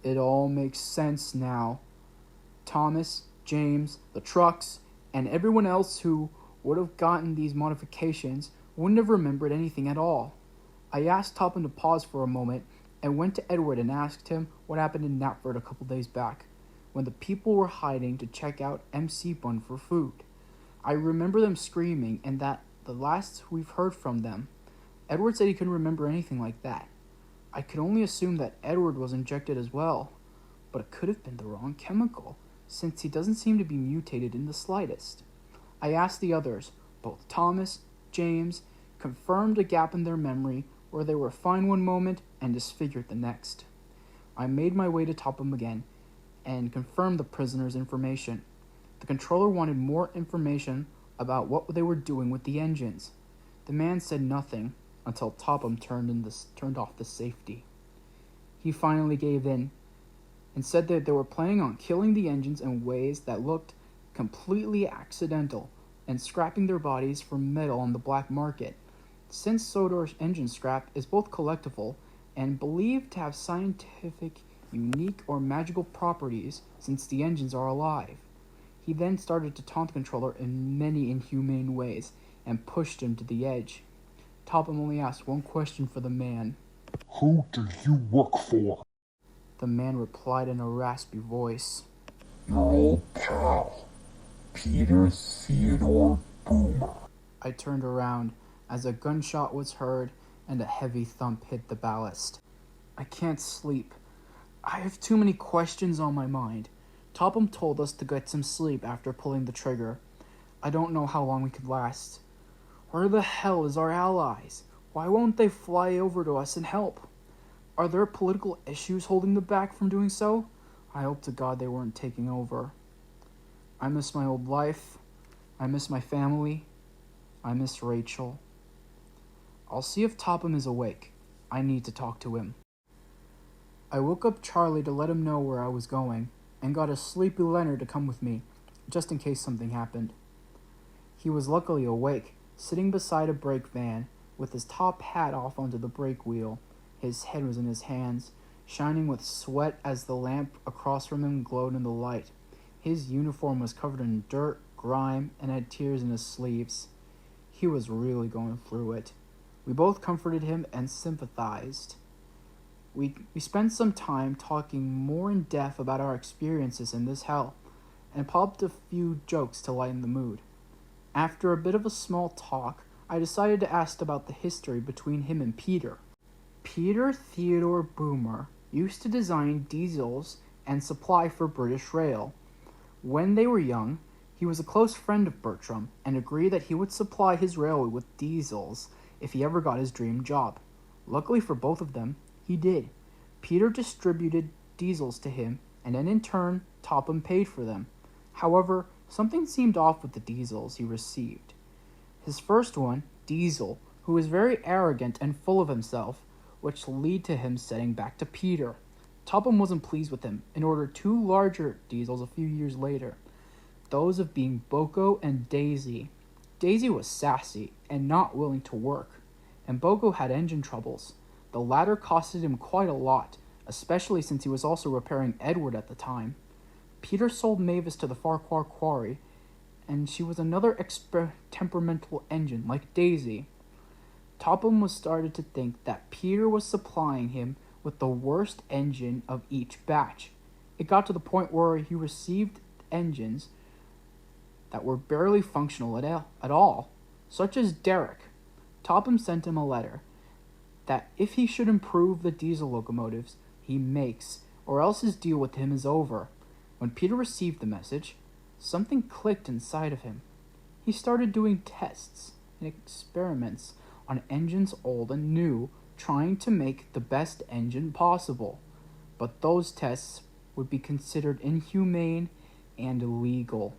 Speaker 1: It all makes sense now. Thomas, James, the trucks, and everyone else who would have gotten these modifications wouldn't have remembered anything at all. I asked Topham to pause for a moment and went to Edward and asked him what happened in Knapford a couple days back, when the people were hiding to check out MC Bun for food. I remember them screaming, and that the last we've heard from them. Edward said he couldn't remember anything like that. I could only assume that Edward was injected as well, but it could have been the wrong chemical, since he doesn't seem to be mutated in the slightest. I asked the others, both Thomas, James, confirmed a gap in their memory where they were fine one moment and disfigured the next. I made my way to Topham again and confirmed the prisoner's information. The controller wanted more information about what they were doing with the engines. The man said nothing until Topham turned off the safety. He finally gave in and said that they were planning on killing the engines in ways that looked completely accidental and scrapping their bodies for metal on the black market. Since Sodor's engine scrap is both collectible and believed to have scientific, unique, or magical properties since the engines are alive. He then started to taunt the controller in many inhumane ways and pushed him to the edge. Topham only asked one question for the man.
Speaker 2: Who do you work for?
Speaker 1: The man replied in a raspy voice.
Speaker 2: Your old pal, Peter Theodore Boomer.
Speaker 1: I turned around as a gunshot was heard and a heavy thump hit the ballast. I can't sleep. I have too many questions on my mind. Topham told us to get some sleep after pulling the trigger. I don't know how long we could last. Where the hell is our allies? Why won't they fly over to us and help? Are there political issues holding them back from doing so? I hope to God they weren't taking over. I miss my old life. I miss my family. I miss Rachel. I'll see if Topham is awake. I need to talk to him. I woke up Charlie to let him know where I was going, and got a sleepy Leonard to come with me, just in case something happened. He was luckily awake, sitting beside a brake van, with his top hat off onto the brake wheel. His head was in his hands, shining with sweat as the lamp across from him glowed in the light. His uniform was covered in dirt, grime, and had tears in his sleeves. He was really going through it. We both comforted him and sympathized. We spent some time talking more in depth about our experiences in this hell, and popped a few jokes to lighten the mood. After a bit of a small talk, I decided to ask about the history between him and Peter. Peter Theodore Boomer used to design diesels and supply for British Rail. When they were young, he was a close friend of Bertram and agreed that he would supply his railway with diesels if he ever got his dream job. Luckily for both of them, he did. Peter distributed diesels to him, and then in turn, Topham paid for them. However, something seemed off with the diesels he received. His first one, Diesel, who was very arrogant and full of himself, which led to him setting back to Peter. Topham wasn't pleased with him and ordered two larger diesels a few years later, those of being Boko and Daisy. Daisy was sassy and not willing to work, and Boko had engine troubles. The latter costed him quite a lot, especially since he was also repairing Edward at the time. Peter sold Mavis to the Farquhar Quarry, and she was another temperamental engine like Daisy. Topham was started to think that Peter was supplying him with the worst engine of each batch. It got to the point where he received engines that were barely functional at all, such as Derek. Topham sent him a letter that if he should improve the diesel locomotives he makes, or else his deal with him is over. When Peter received the message, something clicked inside of him. He started doing tests and experiments on engines old and new, trying to make the best engine possible. But those tests would be considered inhumane and illegal.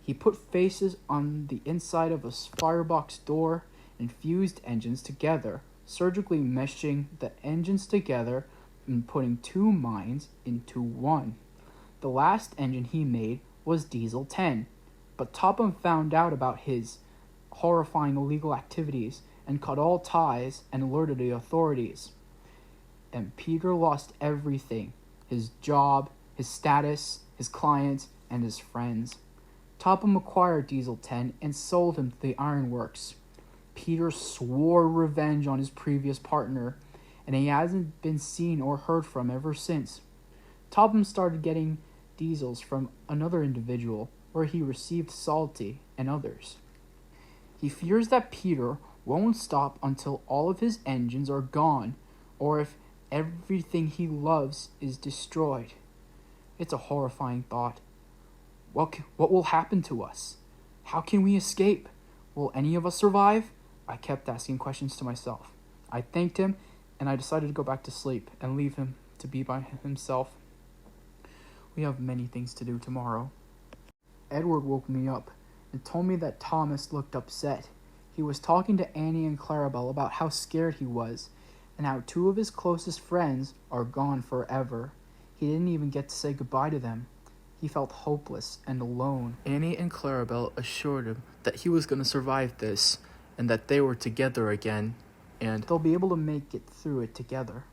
Speaker 1: He put faces on the inside of a firebox door and fused engines together, surgically meshing the engines together and putting two minds into one. The last engine he made was Diesel 10, but Topham found out about his horrifying illegal activities and cut all ties and alerted the authorities. And Peter lost everything: his job, his status, his clients, and his friends. Topham acquired Diesel 10 and sold him to the ironworks. Peter swore revenge on his previous partner, and he hasn't been seen or heard from ever since. Topham started getting diesels from another individual, where he received Salty and others. He fears that Peter won't stop until all of his engines are gone, or if everything he loves is destroyed. It's a horrifying thought. What will happen to us? How can we escape? Will any of us survive? I kept asking questions to myself. I thanked him, and I decided to go back to sleep and leave him to be by himself. We have many things to do tomorrow. Edward woke me up and told me that Thomas looked upset. He was talking to Annie and Clarabelle about how scared he was, and how 2 of his closest friends are gone forever. He didn't even get to say goodbye to them. He felt hopeless and alone. Annie and Clarabelle assured him that he was going to survive this, and that they were together again, and they'll be able to make it through it together.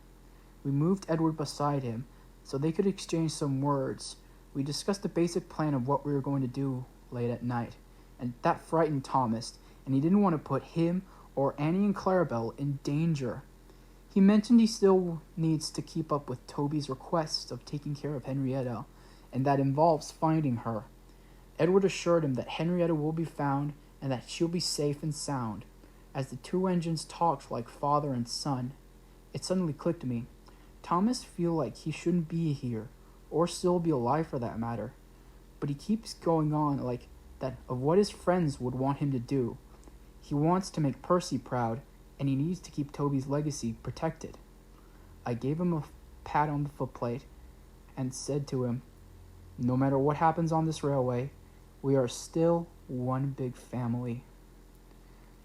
Speaker 1: We moved Edward beside him so they could exchange some words. We discussed the basic plan of what we were going to do late at night, and that frightened Thomas, and he didn't want to put him or Annie and Clarabelle in danger. He mentioned he still needs to keep up with Toby's request of taking care of Henrietta, and that involves finding her. Edward assured him that Henrietta will be found and that she'll be safe and sound. As the 2 engines talked like father and son, it suddenly clicked to me. Thomas feels like he shouldn't be here, or still be alive for that matter, but he keeps going on like that of what his friends would want him to do. He wants to make Percy proud, and he needs to keep Toby's legacy protected. I gave him a pat on the footplate and said to him, "No matter what happens on this railway, we are still one big family."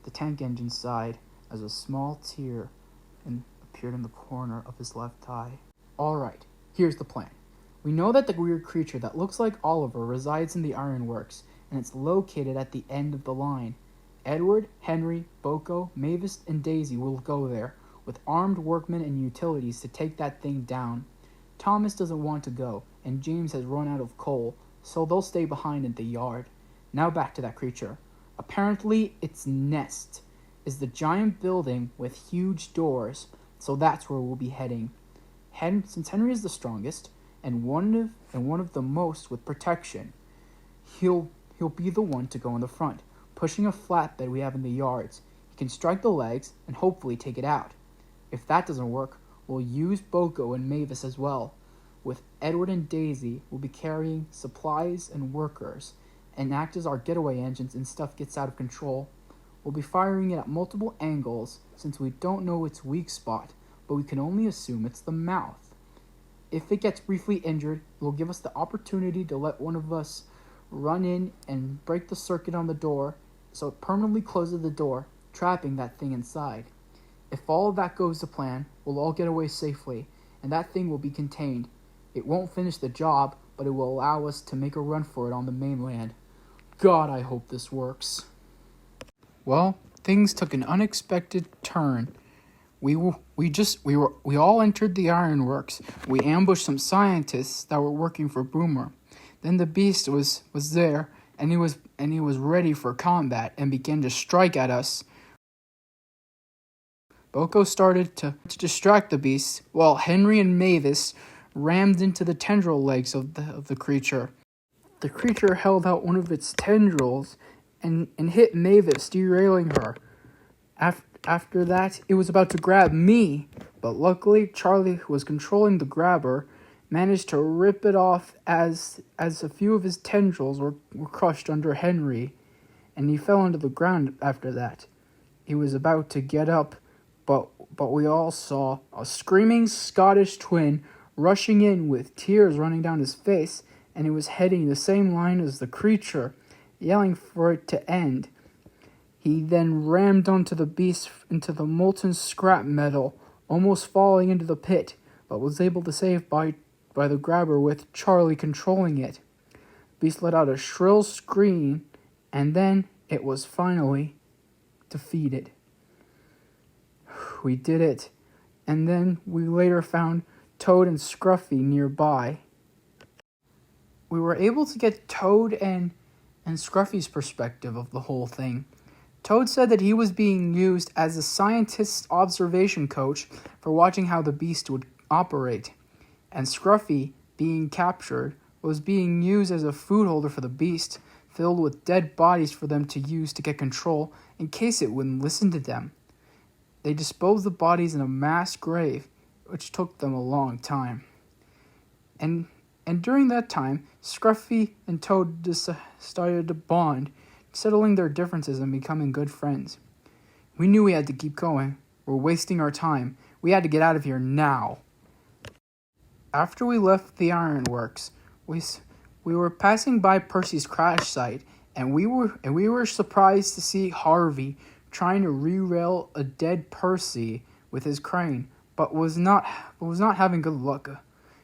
Speaker 1: The tank engine sighed as a small tear appeared in the corner of his left eye. "All right, here's the plan. We know that the weird creature that looks like Oliver resides in the ironworks, and it's located at the end of the line. Edward, Henry, Boko, Mavis, and Daisy will go there, with armed workmen and utilities to take that thing down. Thomas doesn't want to go, and James has run out of coal, so they'll stay behind in the yard. Now back to that creature. Apparently, its nest is the giant building with huge doors, so that's where we'll be heading. Since Henry is the strongest, and one of the most with protection, he'll be the one to go in the front, pushing a flatbed we have in the yards. He can strike the legs and hopefully take it out. If that doesn't work, we'll use Boko and Mavis as well. With Edward and Daisy, we'll be carrying supplies and workers, and act as our getaway engines and stuff gets out of control. We'll be firing it at multiple angles, since we don't know its weak spot, but we can only assume it's the mouth. If it gets briefly injured, it will give us the opportunity to let one of us run in and break the circuit on the door, so it permanently closes the door, trapping that thing inside. If all of that goes to plan, we'll all get away safely, and that thing will be contained. It won't finish the job, but it will allow us to make a run for it on the mainland. God, I hope this works." Well, things took an unexpected turn. We all entered the ironworks. We ambushed some scientists that were working for Boomer. Then the beast was there, and he was ready for combat and began to strike at us. Boko started to distract the beast, while Henry and Mavis rammed into the tendril legs of the creature. The creature held out one of its tendrils and hit Mavis, derailing her. After that, it was about to grab me, but luckily Charlie, who was controlling the grabber, managed to rip it off as a few of his tendrils were crushed under Henry, and he fell onto the ground after that. He was about to get up, but we all saw a screaming Scottish twin rushing in with tears running down his face, and he was heading the same line as the creature, yelling for it to end. He then rammed onto the beast into the molten scrap metal, almost falling into the pit, but was able to save by the grabber with Charlie controlling it. The beast let out a shrill scream, and then it was finally defeated. We did it. And then we later found Toad and Scruffy nearby. We were able to get Toad and Scruffy's perspective of the whole thing. Toad said that he was being used as a scientist's observation coach for watching how the beast would operate. And Scruffy, being captured, was being used as a food holder for the beast, filled with dead bodies for them to use to get control in case it wouldn't listen to them. They disposed the bodies in a mass grave, which took them a long time. And during that time, Scruffy and Toad started to bond, settling their differences and becoming good friends. We knew we had to keep going. We're wasting our time. We had to get out of here now. After we left the ironworks, we were passing by Percy's crash site, and we were surprised to see Harvey trying to re-rail a dead Percy with his crane, but was not having good luck.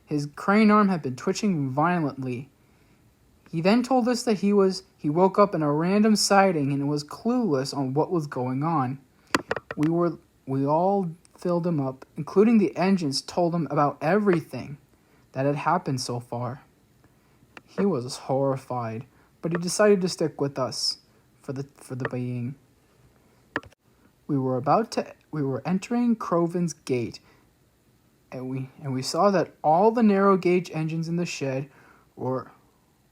Speaker 1: His crane arm had been twitching violently. He then told us that he woke up in a random sighting and was clueless on what was going on. We all filled him up, including the engines, told him about everything that had happened so far. He was horrified, but he decided to stick with us for the being. We were entering Croven's gate, and we saw that all the narrow gauge engines in the shed were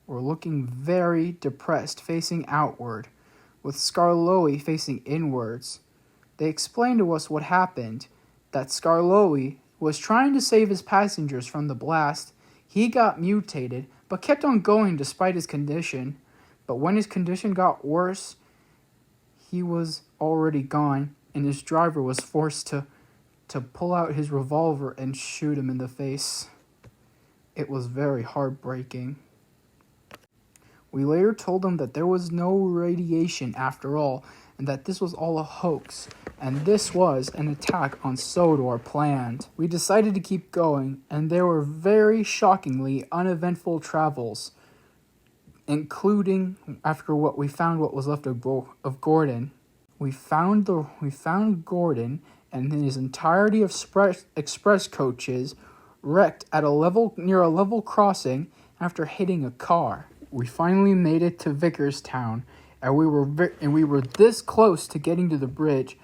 Speaker 1: looking very depressed, facing outward, with Skarloey facing inwards. They explained to us what happened, that Skarloey was trying to save his passengers from the blast. He got mutated, but kept on going despite his condition. But when his condition got worse, he was already gone, and his driver was forced to pull out his revolver and shoot him in the face. It was very heartbreaking. We later told him that there was no radiation after all, and that this was all a hoax, and this was an attack on Sodor planned. We decided to keep going, and there were very shockingly uneventful travels, including after what was left of Gordon. We found Gordon and his entirety of express coaches wrecked near a level crossing after hitting a car. We finally made it to Vickerstown, and we were this close to getting to the bridge,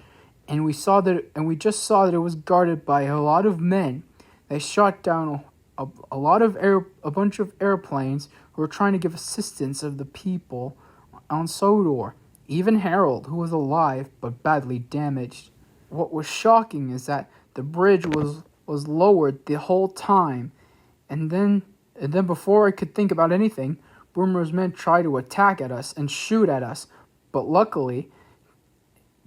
Speaker 1: and we just saw that it was guarded by a lot of men. They shot down a bunch of airplanes who were trying to give assistance of the people on Sodor. Even Harold, who was alive but badly damaged. What was shocking is that the bridge was lowered the whole time, and then before I could think about anything, Boomer's men tried to attack at us and shoot at us, but luckily,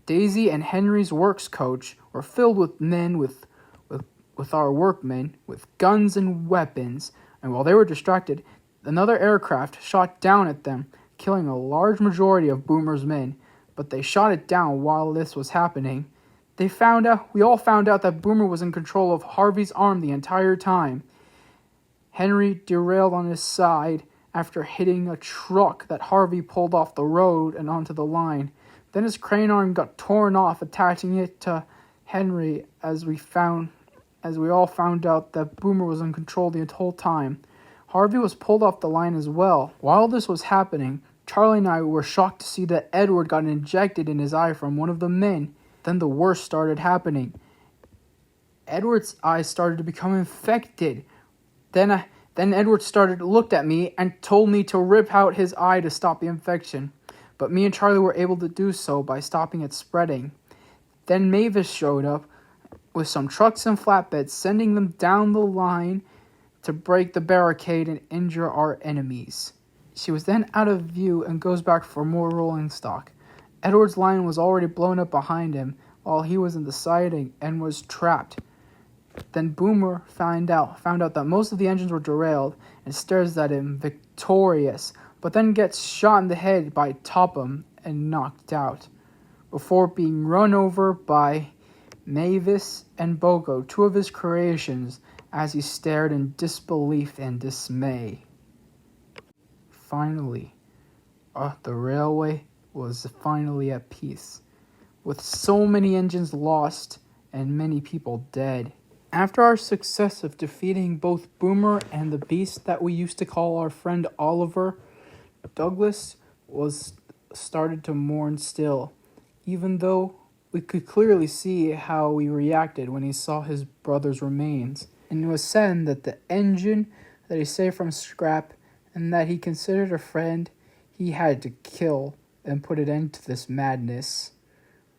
Speaker 1: Daisy and Henry's works coach were filled with men with our workmen, with guns and weapons, and while they were distracted, another aircraft shot down at them, killing a large majority of Boomer's men, but they shot it down while this was happening. We all found out that Boomer was in control of Harvey's arm the entire time. Henry derailed on his side after hitting a truck that Harvey pulled off the road and onto the line. Then his crane arm got torn off, attaching it to Henry as we all found out that Boomer was in control the whole time. Harvey was pulled off the line as well. While this was happening, Charlie and I were shocked to see that Edward got injected in his eye from one of the men. Then the worst started happening. Edward's eyes started to become infected. Then Edward looked at me and told me to rip out his eye to stop the infection. But me and Charlie were able to do so by stopping it spreading. Then Mavis showed up with some trucks and flatbeds, sending them down the line to break the barricade and injure our enemies. She was then out of view and goes back for more rolling stock. Edward's line was already blown up behind him while he was in the siding and was trapped. Then Boomer found out that most of the engines were derailed and stares at him victorious, but then gets shot in the head by Topham and knocked out, before being run over by Mavis and Bogo, two of his creations, as he stared in disbelief and dismay. Finally, the railway was finally at peace. With so many engines lost and many people dead. After our success of defeating both Boomer and the beast that we used to call our friend Oliver, Douglas was started to mourn still, even though we could clearly see how he reacted when he saw his brother's remains. And it was said that the engine that he saved from scrap and that he considered a friend, he had to kill and put an end to this madness.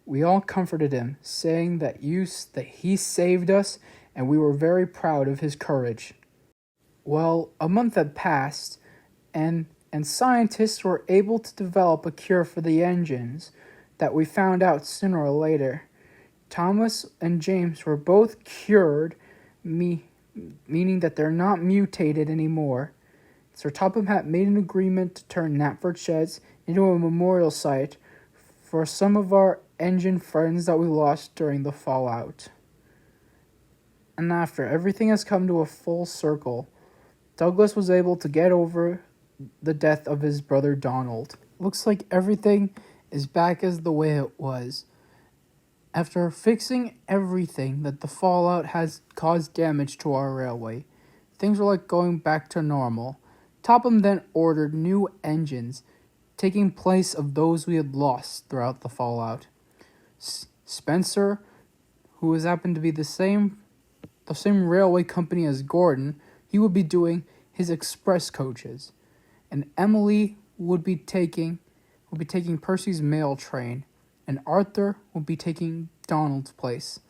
Speaker 1: We all comforted him, saying that he saved us, and we were very proud of his courage. Well, a month had passed, and scientists were able to develop a cure for the engines that we found out sooner or later. Thomas and James were both cured, meaning that they're not mutated anymore. Sir Topham had made an agreement to turn Knapford Sheds into a memorial site for some of our engine friends that we lost during the fallout. And after everything has come to a full circle, Douglas was able to get over the death of his brother Donald. Looks like everything is back as the way it was. After fixing everything that the fallout has caused damage to our railway, things were like going back to normal. Topham then ordered new engines, taking place of those we had lost throughout the fallout. Spencer, who has happened to be the same railway company as Gordon, he would be doing his express coaches, and Emily would be taking Percy's mail train, and Arthur would be taking Donald's place.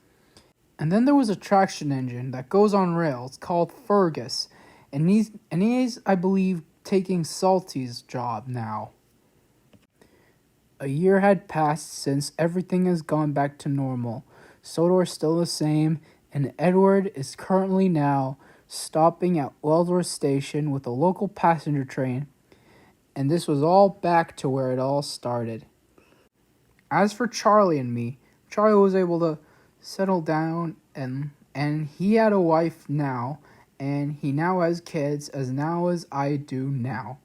Speaker 1: And then there was a traction engine that goes on rails called Fergus, and he's, I believe, taking Salty's job now. A year had passed since everything has gone back to normal. Sodor is still the same, and Edward is currently now stopping at Wellsworth Station with a local passenger train, and this was all back to where it all started. As for Charlie and me, Charlie was able to settle down, and he had a wife now, and he now has kids as I do now.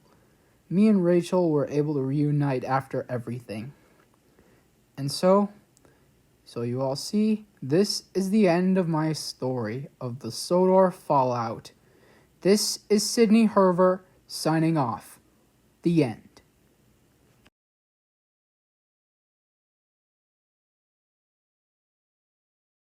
Speaker 1: Me and Rachel were able to reunite after everything. And so you all see, this is the end of my story of the Sodor Fallout. This is Sydney Herver signing off. The end.